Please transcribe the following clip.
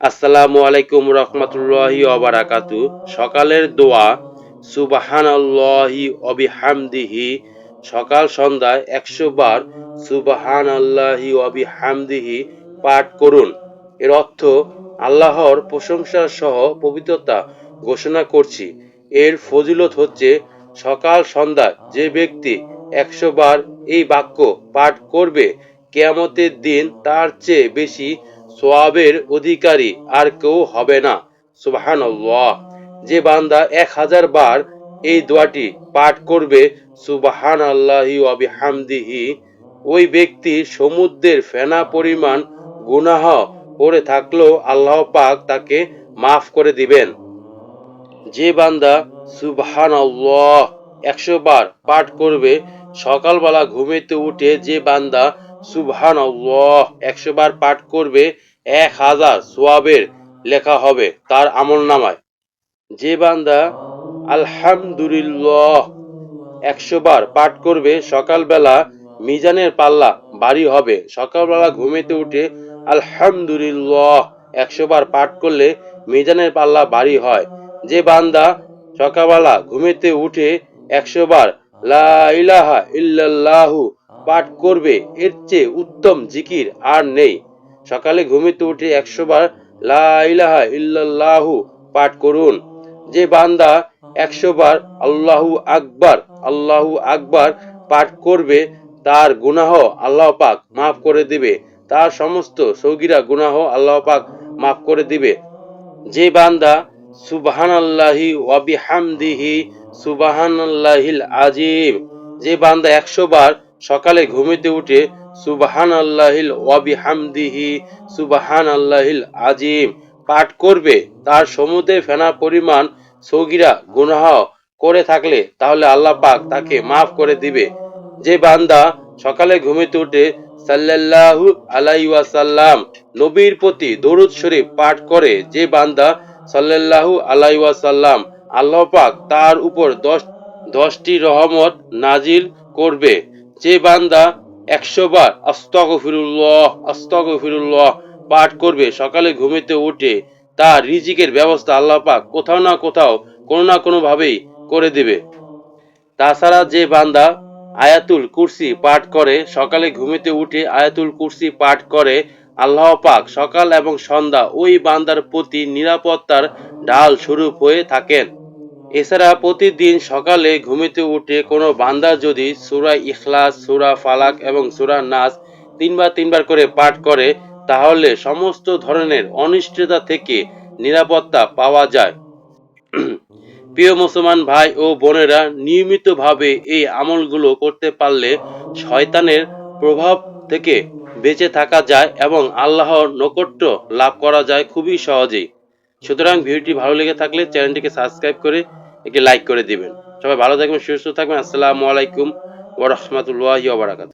আসসালামু আলাইকুম রহমতুল্লাহি ওবারাকাতু। সকালের দোয়া সুবহানাল্লাহি ওয়া বিহামদিহি। সকাল সন্ধ্যায় ১০০ বার সুবহানাল্লাহি ওয়া বিহামদিহি পাঠ করুন। এর অর্থ আল্লাহর প্রশংসা সহ পবিত্রতা ঘোষণা করছি। এর ফজিলত হচ্ছে সকাল সন্ধ্যায় যে ব্যক্তি ১০০ বার এই বাক্য পাঠ করবে কিয়ামতের দিন তার চেয়ে বেশি সওয়াবের অধিকারী আর কেউ হবে না। সুবহানাল্লাহ। যে বান্দা ১০০০ বার এই দোয়াটি পাঠ করবে সুবহানাল্লাহি ওয়া বিহামদিহি, ওই ব্যক্তি সমুদ্রের ফেনা পরিমাণ গুনাহ করে থাকলেও আল্লাহ পাক তাকে মাফ করে দিবেন। যে বান্দা সুবহানাল্লাহ ১০০ বার পাঠ করবে, সকালবেলা ঘুমেতে উঠে যে বান্দা সুবহানাল্লাহ ১০০ বার পাঠ করবে ১০০০ সওয়াবের লেখা হবে তার আমলনামায়। যে বান্দা আলহামদুলিল্লাহ ১০০ বার পাঠ করবে, সকালবেলা মিজানের পাল্লা ভারী হবে। সকালবেলা ঘুমেতে উঠে আলহামদুলিল্লাহ ১০০ বার পাঠ করলে মিজানের পাল্লা ভারী হয়। যে বান্দা সকালবেলা ঘুমেতে উঠে ১০০ বার লা ইলাহা ইল্লাল্লাহু পাঠ করবে, এর চেয়ে উত্তম জিকির আর নেই। সকালে ঘুমেতে উঠে ১০০ বার লা ইলাহা ইল্লাল্লাহু পাঠ করুন। যে বান্দা ১০০ বার আল্লাহু আকবার আল্লাহু আকবার পাঠ করবে, তার গুনাহ আল্লাহ পাক মাফ করে দিবে। তার সমস্ত সগীরা গুনাহ আল্লাহ পাক মাফ করে দিবে। যে বান্দা সুবহানাল্লাহি ওয়া বিহামদিহি সুবহানাল্লাহিল আযীম, যে বান্দা ১০০ বার সকালে ঘুমেতে উঠে সুবহানাল্লাহিল ওয়া বিহামদিহি সুবহানাল্লাহিল আযীম পাঠ করবে, তার সমুদ্রের ফেনা পরিমাণ সগীরা গুনাহ করে থাকলে তাহলে আল্লাহ পাক তাকে মাফ করে দিবে। যে বান্দা সকালে ঘুমেতে উঠে সাল্লাল্লাহু আলাইহি ওয়াসাল্লাম নবীর প্রতি দরুদ শরীফ পাঠ করে, যে বান্দা সাল্লাল্লাহু আলাইহি ওয়াসাল্লাম, আল্লাহ পাক তার উপর ১০টি রহমত নাজিল করবে। যে বান্দা ১০০ বার আস্তাগফিরুল্লাহ আস্তাগফিরুল্লাহ পাঠ করবে, সকালে ঘুমেতে উঠে তার রিজিকের ব্যবস্থা আল্লাহ পাক কোথাও না কোথাও কোনো না কোনো ভাবেই করে দিবে। তাছাড়া যে বান্দা আয়াতুল কুরসি পাঠ করে, সকালে ঘুমেতে উঠে আয়াতুল কুরসি পাঠ করে, আল্লাহ পাক সকাল এবং সন্ধ্যা ওই বান্দার প্রতি নিরাপত্তার ঢাল স্বরূপ হয়ে থাকেন। এছাড়া প্রতিদিন সকালে ঘুমেতে উঠে কোনো বান্দা যদি সূরা ইখলাস, সূরা ফালাক এবং সূরা নাস ৩ বার করে পাঠ করে, তাহলে সমস্ত ধরনের অনিষ্টতা থেকে নিরাপত্তা পাওয়া যায়। প্রিয় মুসলমান ভাই ও বোনেরা, নিয়মিতভাবে এই আমলগুলো করতে পারলে শয়তানের প্রভাব থেকে বেঁচে থাকা যায় এবং আল্লাহর নৈকট্য লাভ করা যায় খুবই সহজেই। সুতরাং ভিডিওটি ভালো লেগে থাকলে চ্যানেলটিকে সাবস্ক্রাইব করে একটি লাইক করে দিবেন। সবাই ভালো থাকবেন, সুস্থ থাকবেন। আসসালামু আলাইকুম ওয়া রাহমাতুল্লাহি ওয়া বারাকাতুহু।